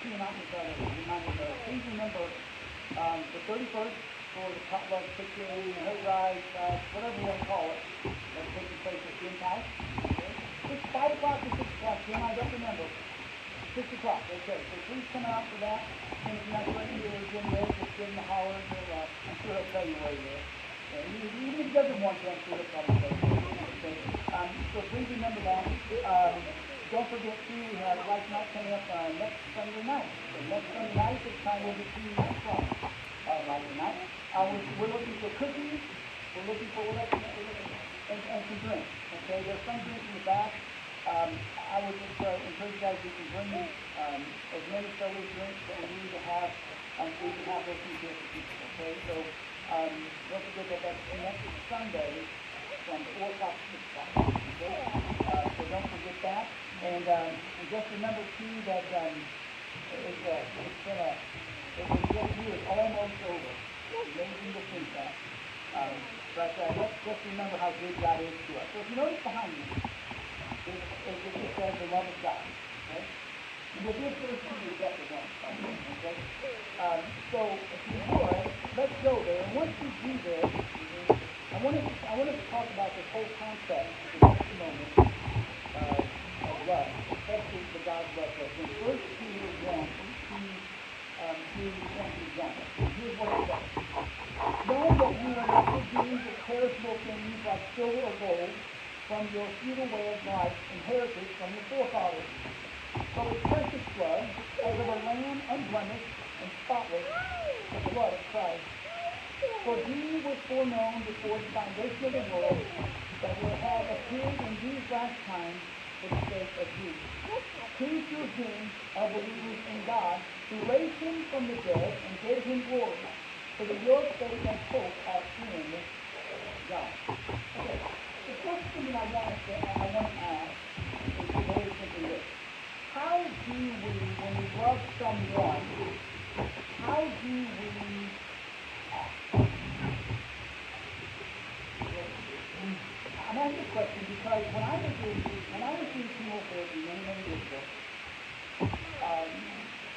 keying out with reminders. Please remember the 31st for the potluck picking, hay rides, whatever you want to call it, that's taking place at Jim's house. Okay? It's 5 o'clock to 6 o'clock, Jim, I don't remember. 6 o'clock, okay. So please come out for that. And if you're not ready to Jim there, just give him a holler. I'm sure he'll tell you where he is. And even if he doesn't want to, I'm sure he'll probably tell you. Okay. So please remember that. Don't forget too, we have Life Night coming up next Sunday night. So next Sunday night, this time we'll be seeing that song. Life Night. We're looking for cookies. We're looking for whatever, and some drinks. Okay, there's some drinks in the back. I would just encourage you guys to bring as many soda drinks that we need to have, so we can have those things here for people. Okay, so don't forget that that's next Sunday from 4 o'clock to 6 o'clock. Okay, so don't forget that. And just remember too that this year is almost over. Amazing to think that. But let's just remember how good God is to us. So if you notice behind you, it just says the love of God. Okay? And we'll do it first Peter chapter 1. Okay? So if you would, let's go there. And once we do this, I want us to talk about this whole concept for just a moment of love, especially the God's love for us. In 1 Peter 1, 21. Here's what it says. Knowing that you are not redeemed with perishable things like silver or gold from your futile way of life inherited from your forefathers, but with precious blood, as of a lamb unblemished and spotless, the blood of Christ. For he was foreknown before the foundation of the world that will have appeared in these last times for the sake of you, who through him are believers in God, who raised him from the dead and gave him glory, so that your faith and hope are in God. Okay. The first thing that I want to ask is very simply this. How do we, when we love someone, how do we act? I'm asking this question because when I was doing chemotherapy many years ago,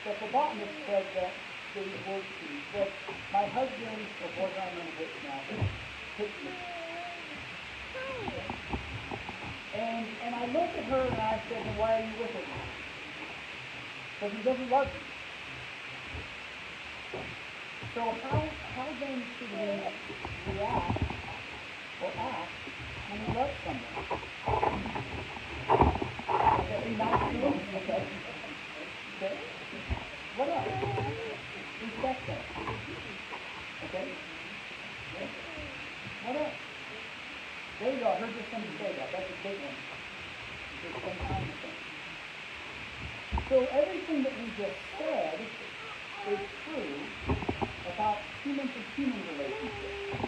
the phlebotomist said that these words to me. Said, my husband, or boyfriend, I remember this now, hit me. And I looked at her and I said, well, why are you with him? Because he doesn't love you. So how then should we react or act when we love someone? Okay, be nice to them, okay? Okay? What else? Respect them. Okay? What else? There you go. I heard just somebody say that. That's a big one. Just spend time with them. So everything that we just said is true about human-to-human relationships.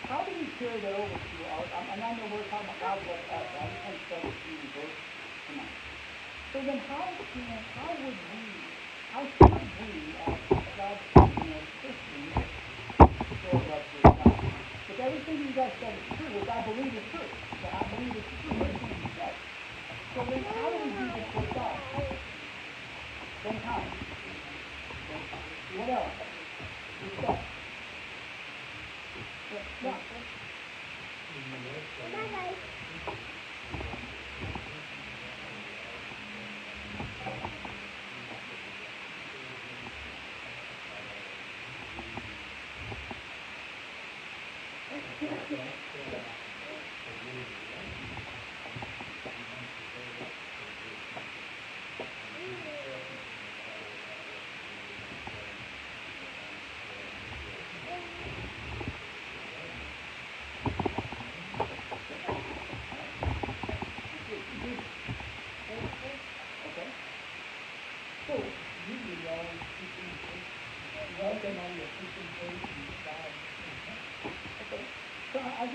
How do we carry that over to our, and I know we're talking about God's love us, I just want to study a few verses tonight. So then how should we, as God's Christians, show love to God? If everything you guys said is true, which I believe is true, so I believe it's true, everything you said. So then how do we do this with God? Spend time. What else? Respect. Yeah.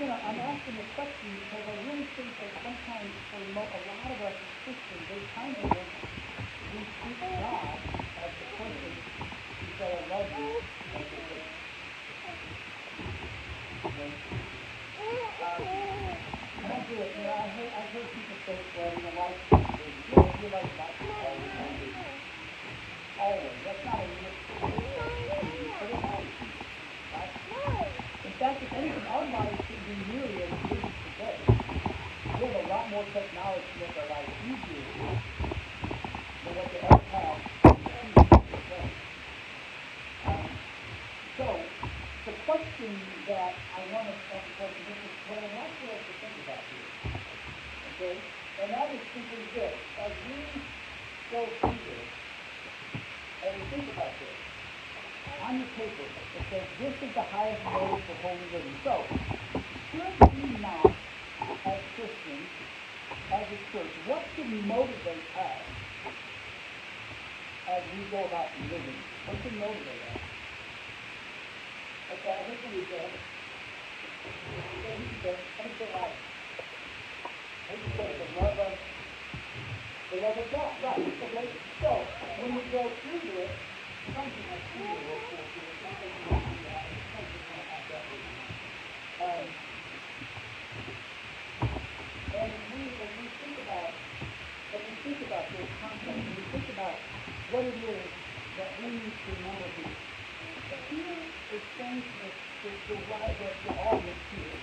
I'm asking the question because I really think that sometimes for a lot of us as Christians, there's times when we treat God as the person who said, I love you, as a person. I don't do it. I've heard people say, well, life is easy. You like life all the time. lot more technology to make our life easier than what they ever had before. So, the question that I want to ask, this is what I'd like for us to think about here. Okay? And that is simply this. As we go through this, and we think about this, on your paper, it says this is the highest mode for holy living. So, should we not, as Christians, as a church, what should motivate us as we go about living? What should motivate us? Okay, I think when you said, let me say life. Let me say the love of God. Right. Okay. So when we go through this, something like here, and when we think about this concept, when we think about what it is that we need to remember here. Here is saying to why the audience here.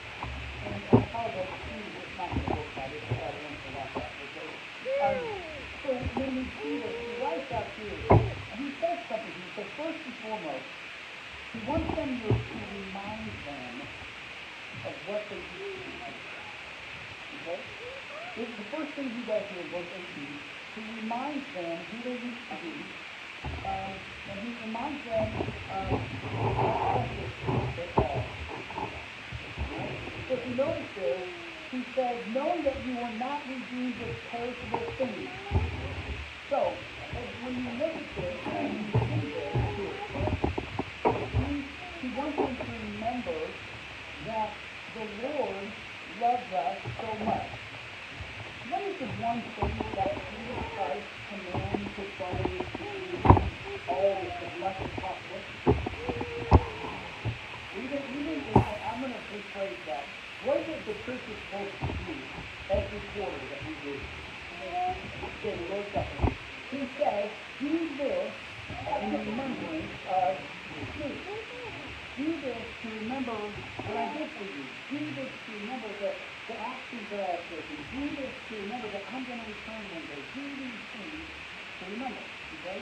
And I apologize to you, it's not going to work by this, so I don't want to watch that, okay? So when we see this, he writes out here, and he says something here. So first and foremost, he wants them to remind them of what they used to be. Okay? The first thing he does here in verse 18, he reminds them who they used to be, and he reminds them of what they are. So if you notice there, he says, knowing that you were not redeemed with perishable things. So, when you look at this, and you see this here, he wants them to remember that the Lord loves us so much. What is the one thing that Jesus Christ commands his followers to do all as much as possible? Even I'm going to rephrase that. What is it the church is supposed to do every quarter that we do? Okay, the Lord's Supper. He says, do this in remembrance of me. Do this to remember what I did for you. Do this to remember the actions that I have taken. Do this to remember that I'm going to return one day. Do these things to remember. Okay?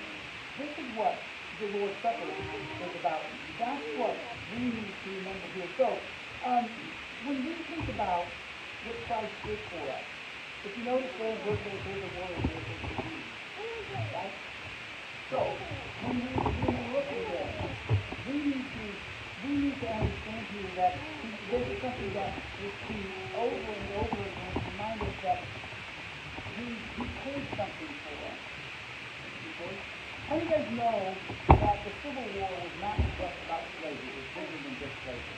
This is what the Lord's Supper is about. That's what we need to remember here. So, when we think about what Christ did for us, if you notice there, there's a word there, right? So, when we look at this, we need to understand here that this is something that is seen over and over again to remind us that he paid something for us. Okay? How do you guys know that the Civil War was not just about slavery? It was bigger than just slavery.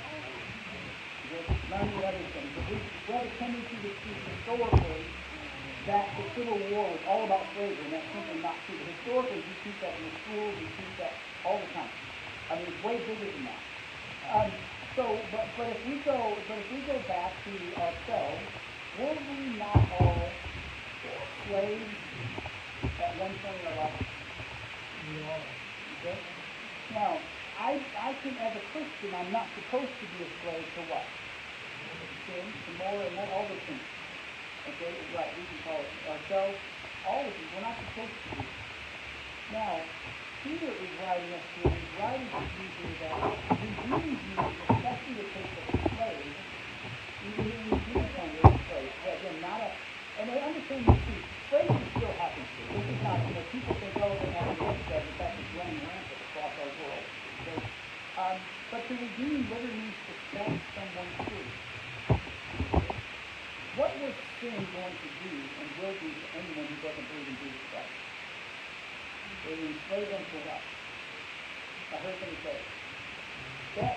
Many other things. But we have a tendency to see historically that the Civil War was all about slavery, and that's simply not true. But historically, we teach that in the schools, we teach that all the time. I mean, it's way bigger than that. But if we go back to ourselves, were we not all slaves at one point in our life? Okay? Now, I think as a Christian, I'm not supposed to be a slave to what? Sin, tomorrow, and all those things. Okay, right, we can call it ourselves, all of these, we're not supposed to be. Now, Peter is writing us here, he's writing to you here that redeeming you, especially the case of a slave, even when you do become a slave, again, not a, and I understand you see, slavery still happens here. This is not, people think, oh, they have a that in fact it's running rampant across our world. Okay? But to redeem literally means to set someone free. What was sin going to do and will do to anyone who doesn't believe in Jesus Christ? It will enslave them to what? I heard somebody say, death.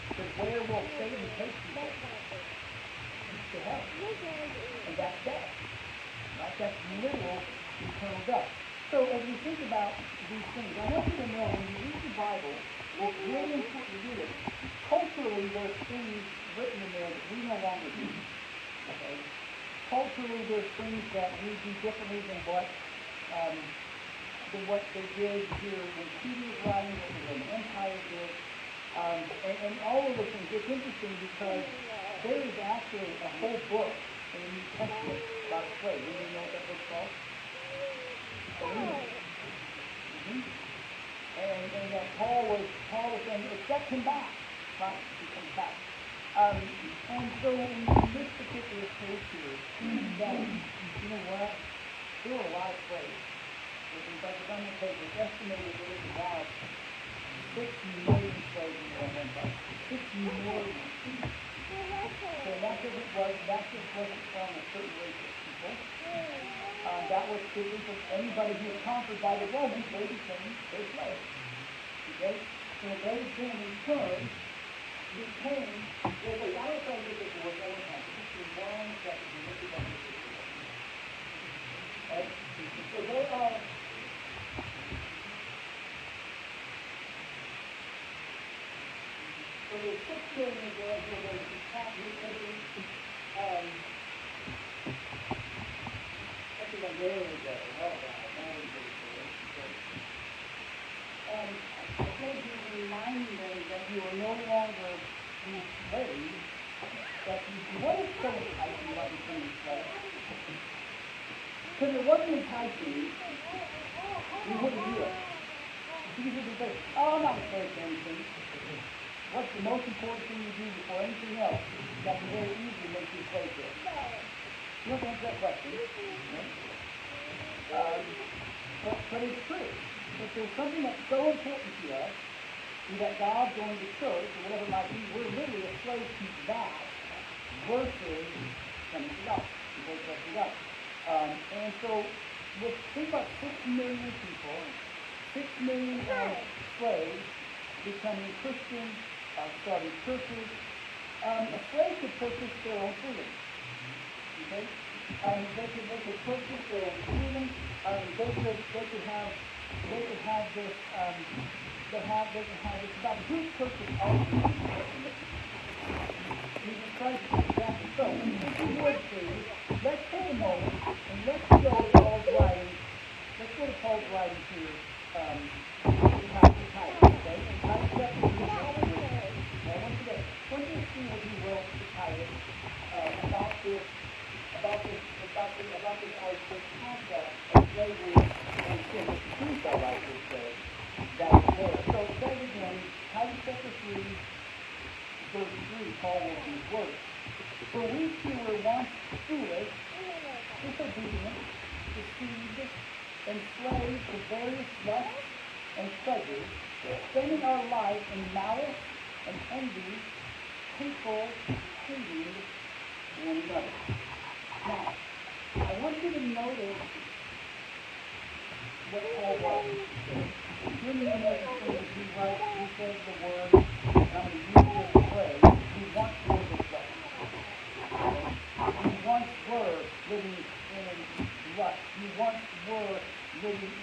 Because where will Satan take people? To hell. And that's death. Right? That's literal eternal death. So as we think about these things, I want you to know when you read the Bible, it's really important to do this. Culturally, there's things written in there that we no longer do. Okay? Culturally, there's things that we do differently than what they did here when Peter was writing, what the Roman Empire did, and all of those things. It's interesting because there is actually a whole book in the New Testament and it sets him back. Right? He comes back. And so in this particular case here, that, you know what, there were a lot of slaves. In fact, it's on the paper, it's estimated there was about 6 million slaves in the Roman Empire. 6 million. So that's what it was. That just wasn't from a certain race of people. That was strictly from anybody who was conquered by the Romans, they became their slaves. Okay? So they then in turn became, well, wait, I was trying to get this word one more time. Just in 1 second, you look at that situation. Right? So they are, so there's 6 million there who are going to attack you every, there we go. All right, now we go for it. I told you to remind them that you are no longer enslaved, that you, what is so enticing about becoming enslaved? Because it wasn't enticing, you wouldn't do it. You would say, oh, I'm not enslaved to anything. What's the most important thing you do before anything else that can very easily make you a slave to it? You don't answer that question. But it's true. If there's something that's so important to us, that God's going to church, or whatever it might be, we're literally a slave to that versus coming to God. And so, think about 6 million people, 6 million slaves becoming Christians, starting churches. A slave could purchase their own freedom. Okay? They could purchase their own freedom. They could have this. They could have this. About whose purchase all of this? Jesus Christ is exactly so. If you would please, let's take a moment and let's go to Paul's writing. Let's go to Paul's writing to Titus. Okay? And Titus chapter 2. I want you to see what he wrote to Titus about this concept of slavery and sin. It's truth, I like to say, that is there. So it says again, Titus chapter 3, verse 3, Paul wrote these words. For we who were once foolish, disobedient, deceived, enslaved to various lusts and pleasures, spending our life in malice and envy, hateful, hating one another. Now, I want you to notice what Paul wrote. Here in the message he writes, he says the word, I'm going to use this phrase, we once were this way. We once were living in lust. We once were living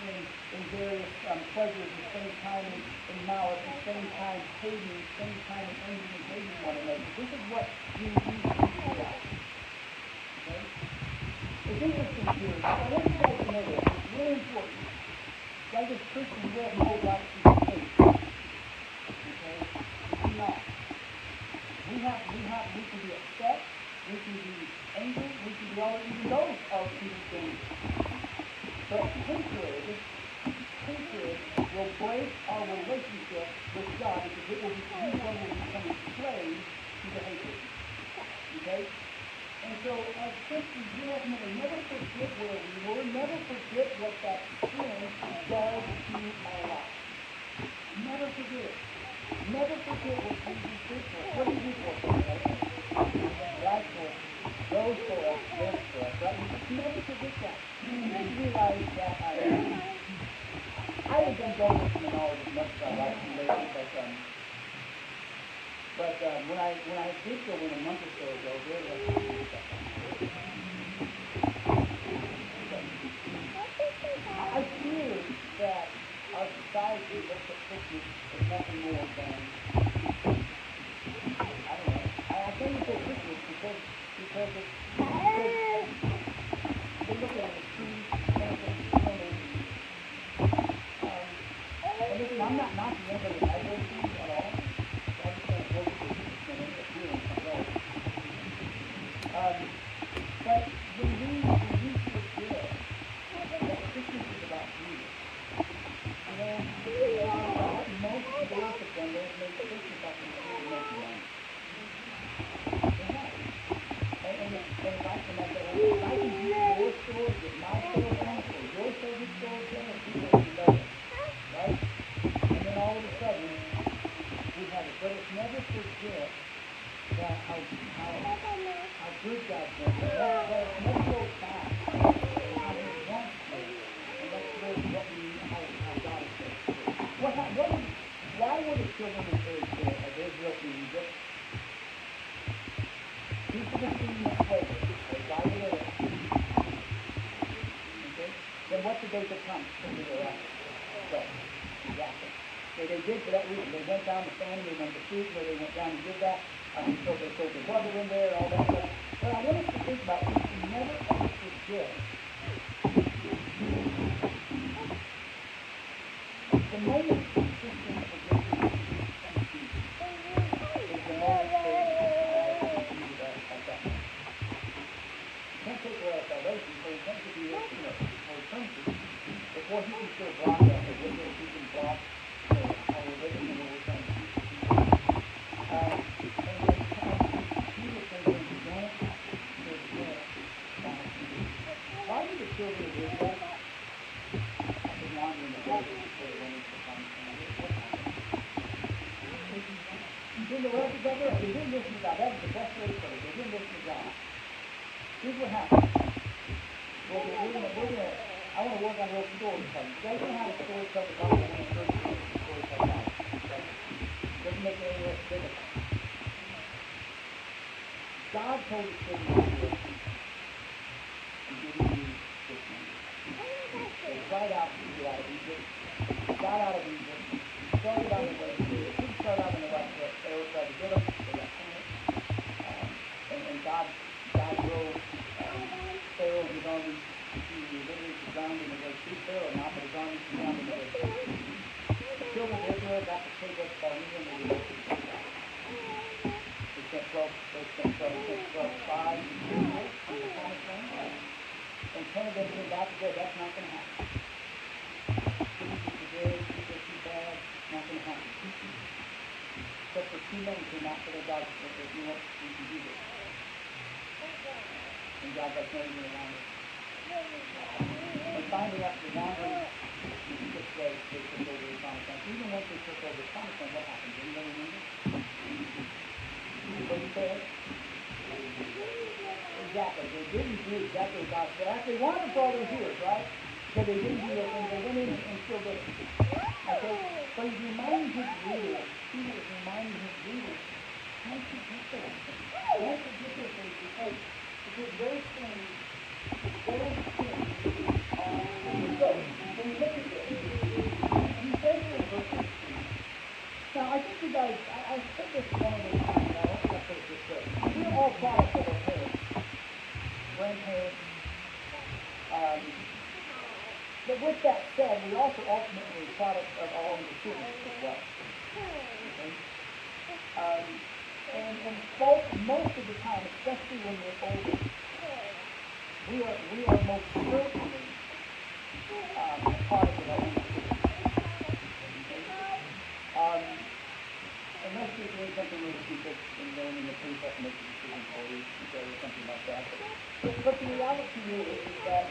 in various pleasures, at the same time in malice, at the same time hating, at the same time envying and hating one another. This is what we used to do that. Okay? It's interesting here. I want you guys to know this. It's really important. Like as Christians, we have no right to hate. Okay? We do not. We can be upset, we can be angry, we can be all, even those are people things. But hatred will break our relationship with God because it will be you one will become a slave to the hatred. Okay? And so as Christians, we have to never forget where we were, never forget what that sin does to our life. Never forget it. Never forget what Jesus did for us. What did he do for us? Life for us. Rose for us. Lived for us. Right? Never forget that. You didn't realize that I have been going with the knowledge as much as I like to lately, but when I did go in a month or so ago, there was I fear that our society looks at Christmas as nothing more than, I don't know, I think it's a Christmas because they look at the trees, and listen, I'm not knocking anybody that I go to at all. I just don't go to the Christmas and end up doing something else. I can use your store, get my store done, or your service store done, or people will know it, right? And then all of a sudden, we have it. But it's never forget that how good God's been. That it's never go back to how He wants to. And that's really what we how God is going to do. Why were the children of Israel in Egypt? People were seen in slavery. They died in their life. Okay? Then what did they become? Exactly. So they did for that reason. They went down to famine, they went to food, where they went down and did that. So they sold their brother in there, all that stuff. But I want us to think about, we can never ever forget the moment Christians forget to is the moment they receive at that moment. You can't take away our salvation, so we can't be for eternity before He can still block us, or whether He can block our living in the eternity. Why did the children of Israel wander in the desert before they went into the promised land? You didn't know what was over? They didn't listen to God. That was the best way to put it. They didn't listen to God. Here's what happened. I want to work on real storytelling. You guys know how to storytell the Bible and storytell God. Doesn't make it any less biblical. God told the children of Israel, I'm giving you this money. They cried out to get out of Egypt. Got out of Egypt. Started on the way to Egypt. Didn't start out in the right way. Pharaoh tried to get them. They got panicked. And God drove Pharaoh and his army to literally drowned in the Red Sea. Pharaoh not, but his army drowned in the Red Sea. The children of Israel got to take up Barnea and they elected to God. They spent 5 years in the promised land. And 10 of them came back and said, that's not going to happen. Cities are too big, people are too bad, not going to happen. Except for 2 men came out for their God and said, you know what, we can do this. And God got no even around it. And finally, after wandering, they took over the promised land. Even once they took over the promised land, what happened? Did anybody remember? What did you say? Exactly. They didn't do exactly what God said. Actually, one of the brothers here, right? So they didn't do it, and they went in and still did it. Okay? So he's reminding his readers, Peter is reminding his readers, don't you get those things. Don't forget those things because those things are the good. So you look at this. He says in verse 16. Now, I think you guys, I said this one of those times, I don't think I put it this way. We're all products of our parents. Grandparents. But with that said, we also ultimately are products of our own decisions as well. Okay? And folks, most of the time, especially when we're older, we are most certainly a product of our own decisions. Okay? Unless you're doing something really stupid and then the police have to make a decision for you or something like that. But the reality is that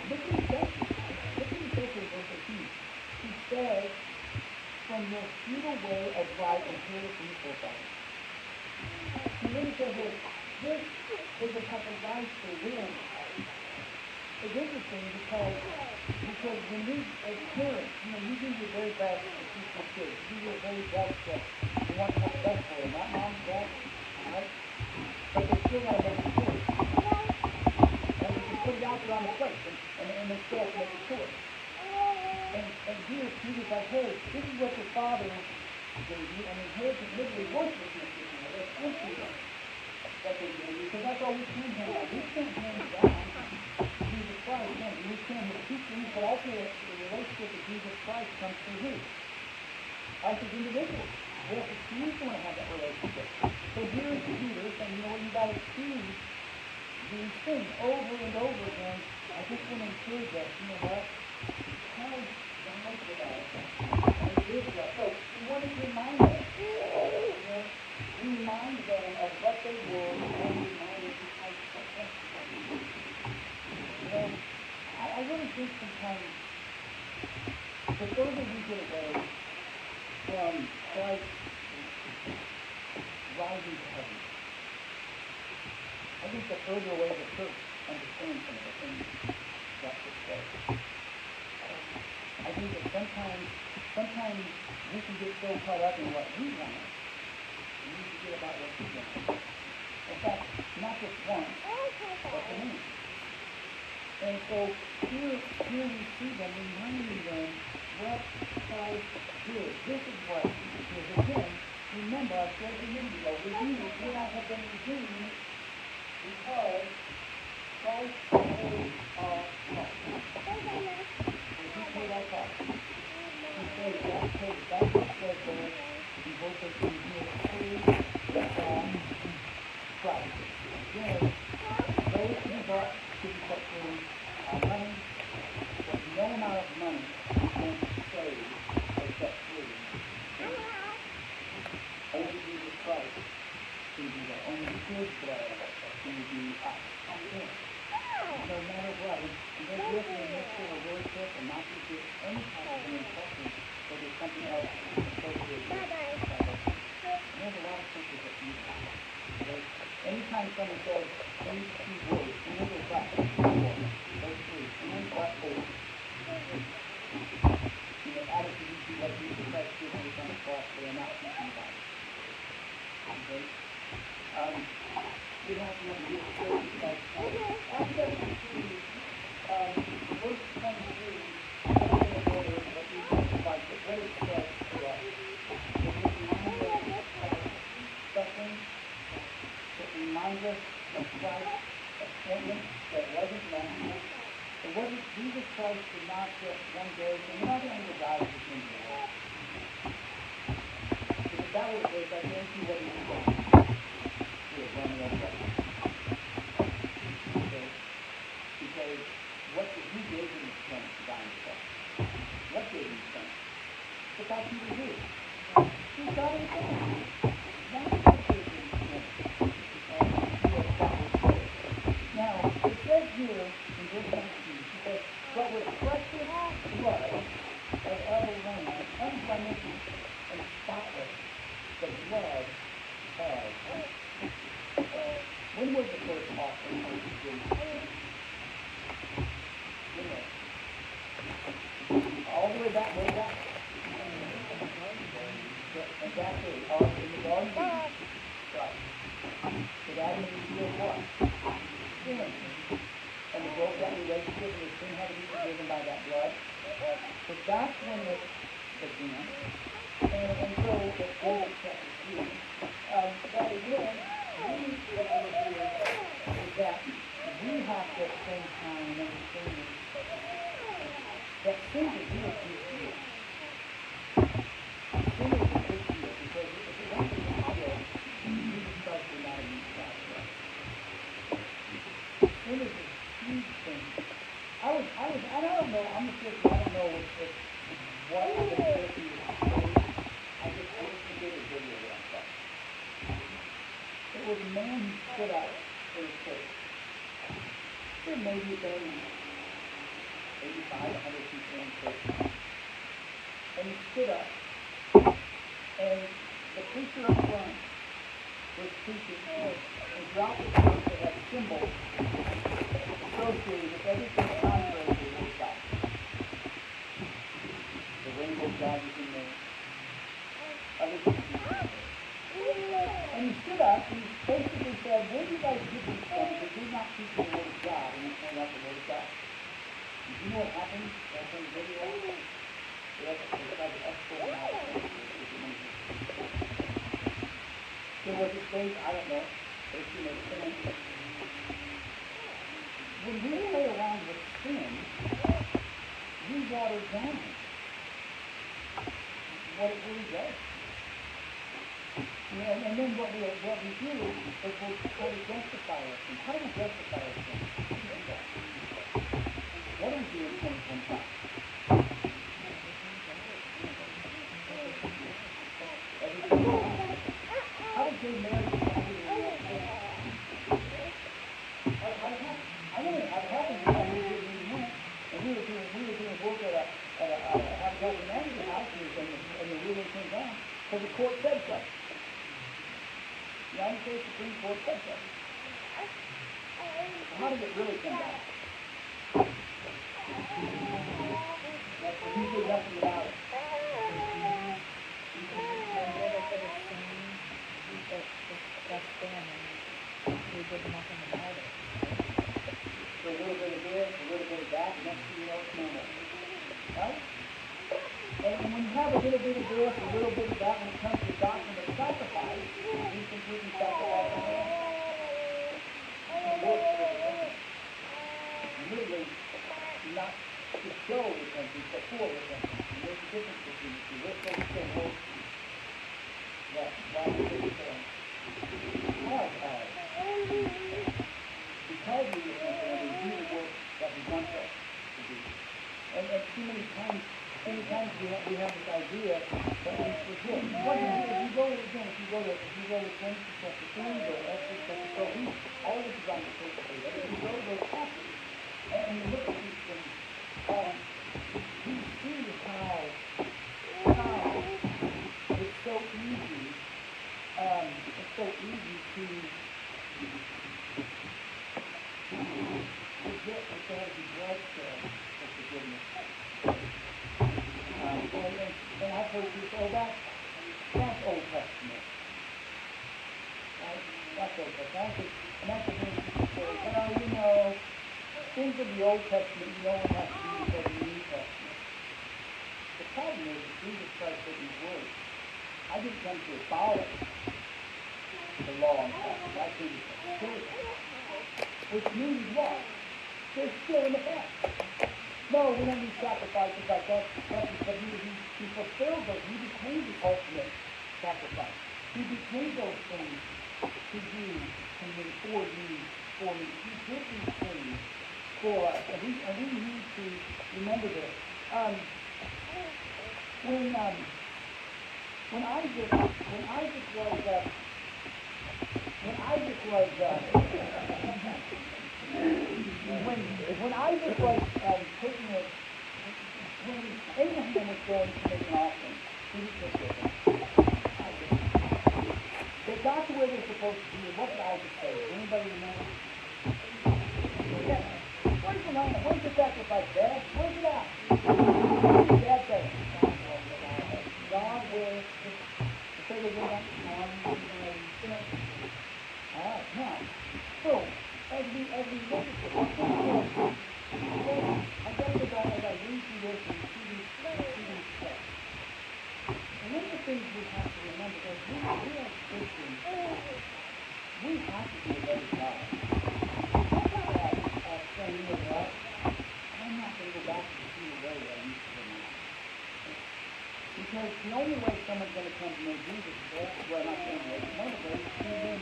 look at the verse in verse 18. He says, from your futile way of life and hear it from your forefathers. He really says this is a type of life for real. It's interesting because when we as parents, you do your very best to teach your kids. You do your very best to want what's best for them. Not mom, dad, right? But they still got to make a choice. And you can put it out there on the plate, and they still have to make a choice. And here, Peter's like, hey, this is what your father gave you, and inheritance literally worship you. That's empty. That they gave you, because that's all we can handle. We can't hand down Jesus Christ. No, we can't have 2 things, but ultimately the relationship with Jesus Christ comes through who? Us as individuals. We have to choose to want to have that relationship. So here is Peter saying, you know what, you got to choose these things over and over again. I just want to encourage us, you know what? Because God with us, and He is with us. So we want to remind them, remind them of what they were, and remind them of how successful they were. think sometimes the further we get away from Christ rising to heaven, I think the further away the church understands some of the things that took place. I think that sometimes we can get so caught up in what we want, and we forget about what he wants. In fact, not just once, but for many. And so here we see them reminding them what Christ did. This is what he did. Again, remember, I said a minute ago, we not have been redeemed because Christ paid our cost. He paid our cost. He said that's what says there in both of these here, paid Christ. Again, those who bought to be set free money, but no amount of money can save or set free. Only Jesus Christ can do that. Only his blood can do us. No matter what. And then this will make sure we're very careful not to get any type of an impression that there's something else associated with salvation. There's a lot of churches that do that. Okay? Anytime someone says any two words, remember that, those three, and but or. Added to these two, like Jesus Christ did when he was on the cross, they are not teaching about it. Okay? We have to be afraid that after verse 23, I don't know what it is, but we like what it says to us. It reminds us of Christ's appointment that wasn't long. It wasn't Jesus Christ did not just one day, and we're not going to die with him in the world. If that was the case, I guarantee what he would do. He would run the other way. Okay? Because he gave him the strength to die in the cross. What gave him the strength? The fact he was here. He got it done. That's what gave him the strength. Now, it says here in verse 19, he says, but with precious blood of other lamb, unblemished and spotless, the blood of. When was the first offering of the Jews? All the way back, way back. Exactly. In the garden. Right. Did Adam and Eve do what? Sin. And the broke that relationship and the sin had to be forgiven by that blood. So that's when it began. And so it goes chapter 3. But again, what I would do is that we have to spend time understanding that sin is real to you. Sin is a big deal because if it wasn't a big deal, Jesus Christ would not have used that. Sin is a huge thing. I don't know, I'm just saying, I don't know if what the ability is to say. I just did a video that I saw. It was a man who stood out in his church. There may be been 85, 100 people in church. And he stood up, and the preacher up front was preaching, and throughout the church they had symbols associated with everything contrary to the word of God. The rainbow flag was in there. Other things in there. And he stood up and he basically said, where do you guys get these from? Because we're not teaching the word of God, and we point out the word of God. Do you know what happened? That's on the video. They tried to escort him out. So was it saved? I don't know. But it's, sin. When we play around with sin, we water down what it really does. And then what we do is we'll try to justify our sin. How do we justify our sin? What do we do in 2025? How does gay marriage I mean, I've happened to have a and we were Court said so. The United States Supreme Court said so. How did it really come down? He did nothing about it. We did nothing about it. So a little bit of this, a little bit of that, and next thing you know, it's normal. Right? And when you have a little bit of this, a little bit of that, when it comes to the doctrine of sacrifice, you completely sacrifice the man. Literally, not to show repentance, but for repentance. And there's a difference between the two. We're supposed to say, well, that God is saying, because we repent and we do the work that He wants us to do. And too many times we have this idea that we forget. If you go to Genesis chapter 3 or Exodus chapter 12, all this is on the surface of it. If you go to those chapters and you look at these things, you see how it's so easy. It's so easy to forget that there is bloodshed for forgiveness. And I've heard people say, that's Old Testament. Right? That's Old Testament. And that's the thing people say, well, things of the Old Testament you don't have to do because of the New Testament. The problem is that Jesus Christ said these words. I didn't come to abolish the law and prophets. I came to fulfill it. Which means what? They're still in effect. No, we don't need sacrifices like that. But he fulfilled those. He became the ultimate sacrifice. He became those things to you and then for you, for me. He did these things for us. And we need to remember this. When Isaac was taking it, when Abraham was going to make an offering, he took with him. They got to where they're supposed to be, and what did Isaac say? Anybody remember? Yeah. Where's the lamb? Where's the sacrifice, Dad? Where's it at? Dad said, God will say the word Alright, now, so, as we look at this, I got to go as I read through this and see these steps. And one of the things we have to remember is we as Christians, we have to be a better God. Saying, you know what? I'm not going to go back to the way I used to be. Because the only way someone's going to come to know Jesus is not the only way. One of the ways is through them.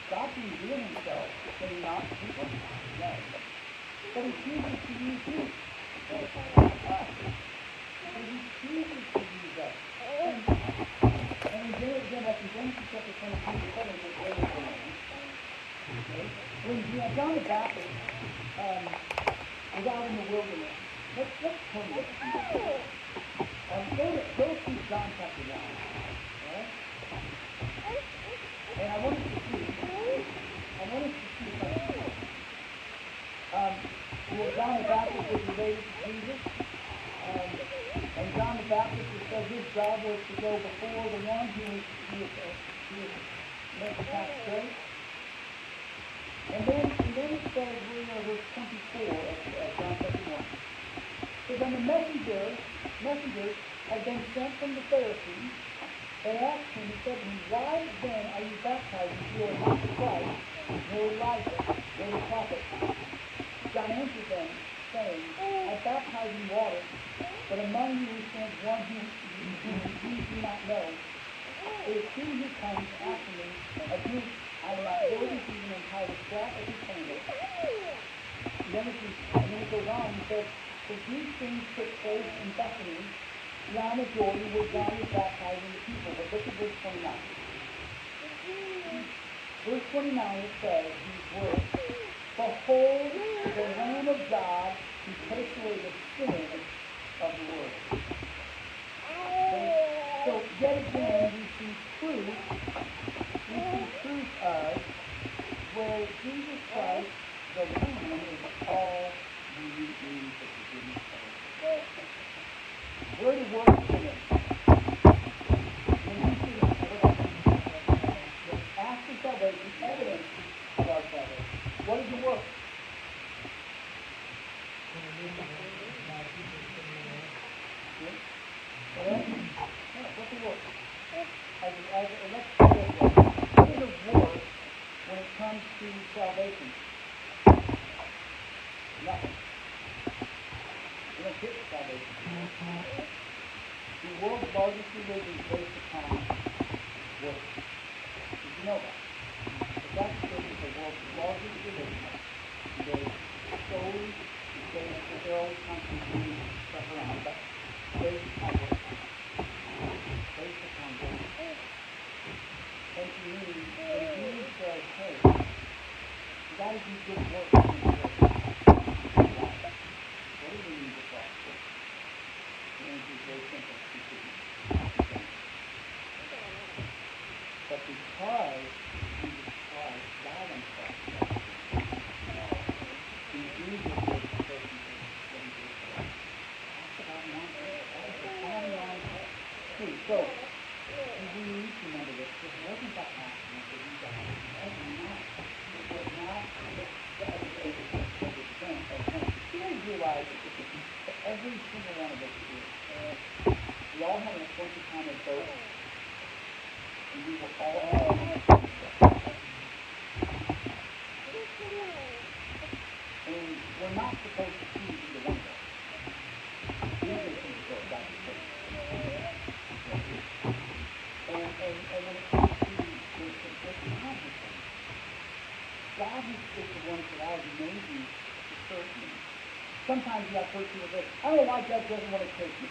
God can reveal Himself, but not to people. No. But He chooses to use you. But He chooses to use us. And again, like in Genesis chapter 22, when John the Baptist was out in the wilderness, let's turn to this. Go to John chapter 1. Right? And I want us to see something. John the Baptist was related to Jesus. And John the Baptist said his job was to go before the one who was made the path straight. And then it says, verse 24 of John chapter 1. So then the messengers had been sent from the Pharisees. They asked him, he said to him, why then are you baptizing if you are not the Christ, nor Elijah, nor the prophet? John answered them, saying, I baptize in water, but among you stands one who you do not know. It is he who comes after me, of whom I am not worthy to even untie the strap of his sandal. And then it goes on, he says, so these things took place in Bethany, beyond the Jordan, where John was baptizing the people. But look at verse 29. Verse 29, it says these words, behold the Lamb of God who takes away the sin of the world. So Jesus Christ, the Lamb, is all you need for forgiveness of sins. Where do works come in? When you see after salvation, evidence of our salvation. What is the work? What's the work? Let's put it this way. What is the work when it comes to salvation? Nothing. We don't get salvation. The world's largest religion is based upon work. Did you know that? The Catholic Church is the world's largest religion. They solely say that they're always constantly stuff around, but based upon work. Based upon work. And to me, when Jesus says, hey, you got to do good work in the world. What do we need to cross? The answer is very simple. But because Jesus Christ died on the cross, He Jesus was the person that He did. That's the bottom line. That is the bottom line. See, so, we need to remember this. This wasn't by accident that He died. It was not. It was not you guys realize that every single one of us here, we all have an appointed time of birth. And we will all have and we're not supposed to choose either one of us. We just need to go back to church. And when it comes to the conscious thing, God is the one that always made you to serve Him. Sometimes you have people that say, I don't know why God doesn't want to take me.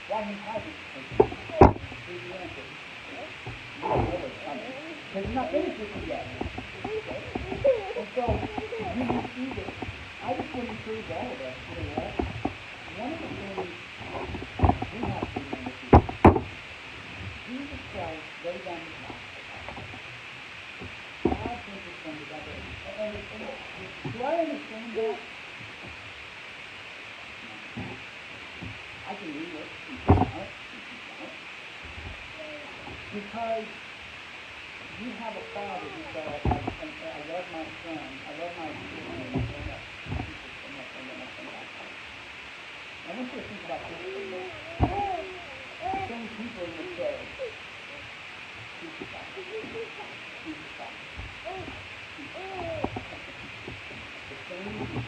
Why He hasn't taken me. Here's the answer. Because He's not finished with you yet. And so, you receive it. I just want to encourage all of us, you know what? One of the things we have to remember is Jesus Christ laid down His life. God sent His Son to die. And do I understand that? I can read it. Because you have a father who said, I love my son, I love my children, I want you to think about this for a minute. Some people would say, crucify. The same people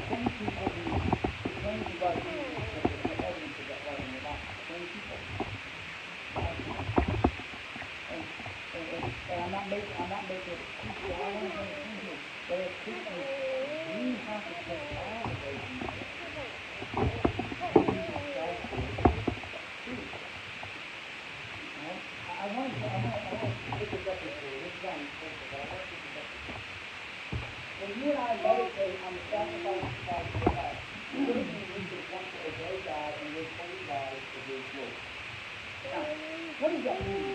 some people who claim to love Jesus, but there's no evidence of that love in their life. Same people. And I'm not making it excuse. I want to understand here that as Christians, we have to take all of those Jesus Christ seriously. I want to pick this up with you. This is on paper, but I want to pick this up with you. When you and I meditate on the sacrifice of Christ for us, certainly we should want to obey God and live holy lives for His glory. Now, what does that mean?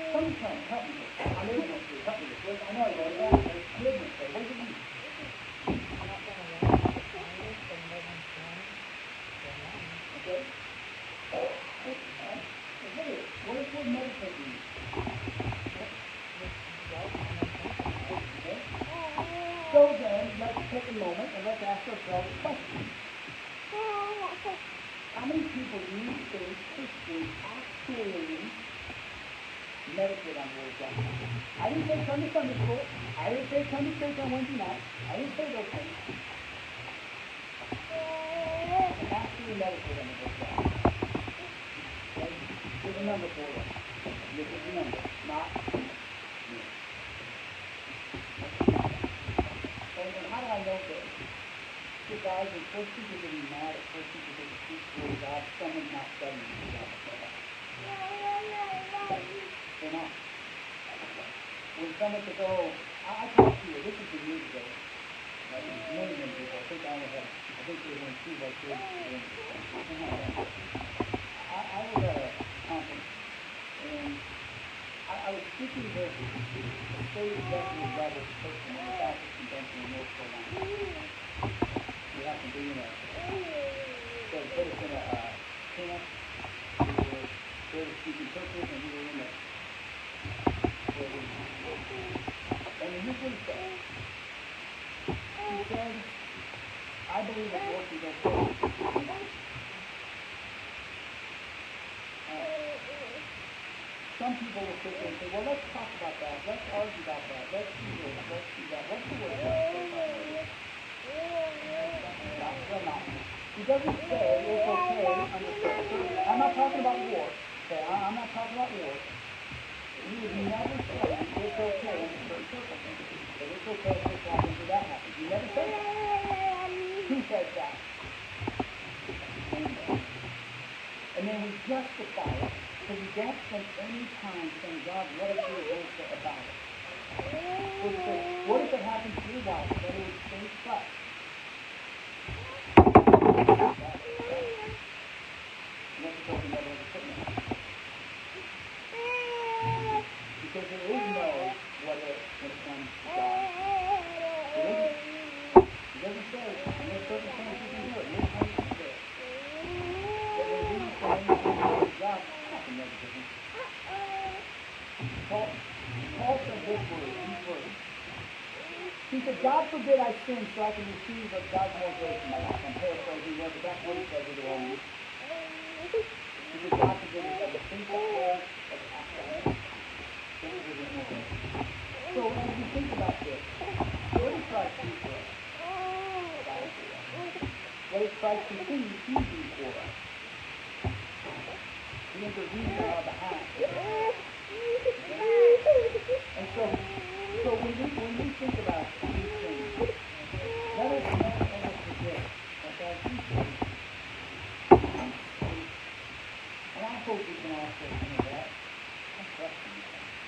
Somebody tell me, help me with this. I'm ignorant to help me with this. I know I wrote it down, but I'm ignorant to it. What does it mean? Okay? What does the word meditate mean? Okay? So then, let's take a moment and let's ask ourselves a question. How many people do you think Christians actually meditate on the Word of God? I didn't say come to Sunday school. I didn't say come to church on Wednesday night. I didn't say those things. Actually meditate on the Word of God. Okay? Here's a number for you. This is the number, not me. And how do I know this? Because guys, when first people get mad at first people get speak for God, someone's not studying the God. They're not. When someone says, oh, I talked to you, this is years ago. Many ago. I think there were only two of us here. I was at a conference, and I was speaking there. He said, I believe abortion is okay. Some people will sit there and say, well, let's talk about that. Let's argue about that. Let's do this. Let's do that. What's the word of God say about it? Well, no. He doesn't say it's okay under circumstances. I'm not talking about war. Okay, I'm not talking about war. He would never say it's okay under certain circumstances. That it's okay if this happens or that happens. He never says that. Who says that? And then we justify it because we don't spend any time saying, God, what is your word about it? What if it happens to your wife that it would stay shut? Because there is no what if when it comes to God. It doesn't say in this circumstance you can do it. In this way you can do it. But when we say God, nothing makes a difference. Paul said this word, these words. He said, God forbid I sin so I can receive of God's more grace in my life. I'm paraphrasing here, but that's what he says in the Romans. He said, God forbid I the simple word of action. So as we think about this, what does Christ do for us? What does Christ continue to do for us? He intervenes on our behalf. And so when we think about these things, let us never ever forget that God is free. And I hope we can also think of that.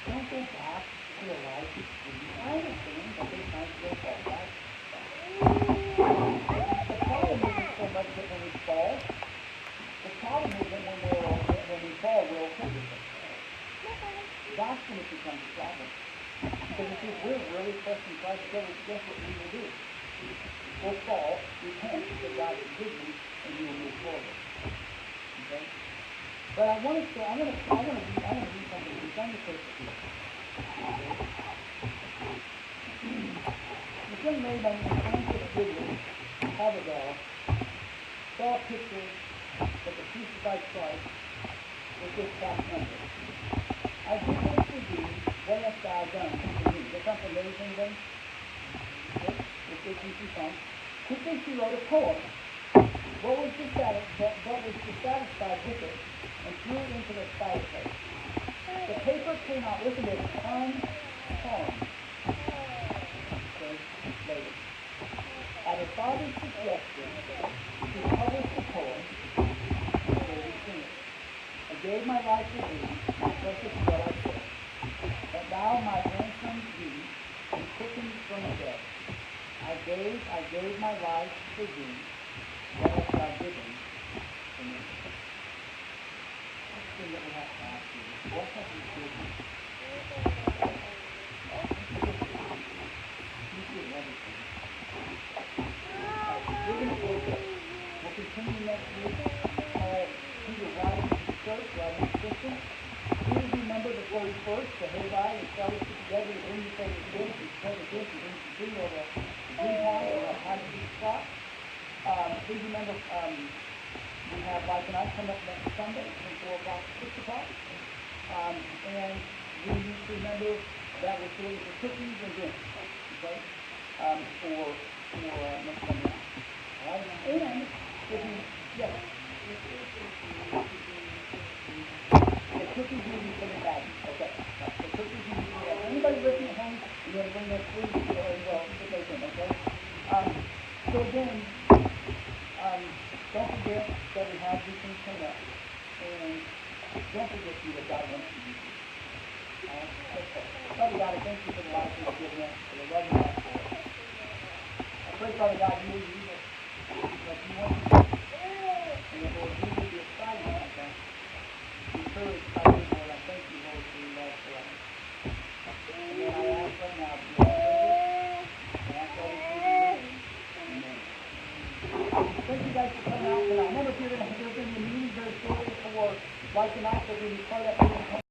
Don't go back to a life where you understand that they might go fall back. The problem isn't so much that when we fall. The problem isn't when we fall, we're okay with it. That's when it becomes a problem. Because if we're really trusting Christ, guess what we will do? We'll fall, repent, that God forgive me, and we will move forward. Okay? But I want to do something. We've done the first two. This young lady by the name of Goodwin, Abigail, saw a picture of the crucified Christ with this cast number. I do this for thee, what hast thou done for me? Does something amazing then? It's easy fun. Quickly she wrote a poem. What was dissatisfied with it and threw it into the fireplace. The paper came out, listen to this, unharmed. Okay, later. At her father's suggestion, she published the poem, and so we sing it. I gave my life to thee, my precious blood I shed, that thou might ransom thee, and quickened from the dead. I gave my life for thee, what hast thou given for me? That's the thing that we have to ask you. What have you given? You give everything. We're going to close it. We'll continue next week. Peter writing to the church, writing to Christians. Please remember the 31st, the Hayride, and fellowship together to bring your favorite gifts, and prepare the gifts, and bring some food or the green house or a high food spot. Please remember, we have Life and I come up next Sunday from 4 o'clock to 6 o'clock. And we need to remember that we're serving for cookies and drinks, okay, for next Sunday night. All right? And if you, yes. The cookies will be for the baggies. Okay. The cookies will be for that. Anybody listening at home, you're going to bring their food to the station, okay? So again, don't forget that we have these things coming up. And don't forget that God wants to use you. Father God, I thank you for the life you've given us, for the love you have for us. I pray, Father God, you will use us like you want to. And that, Lord, we will be excited about that. Encouraged by you, Lord. I thank you, Lord, for your love for us. And then I ask right now to be our and ask all these things in your name. Amen. Thank you guys for coming out tonight. Remember, if you're going to be in the meeting very shortly for Life and I, so we can start that meeting.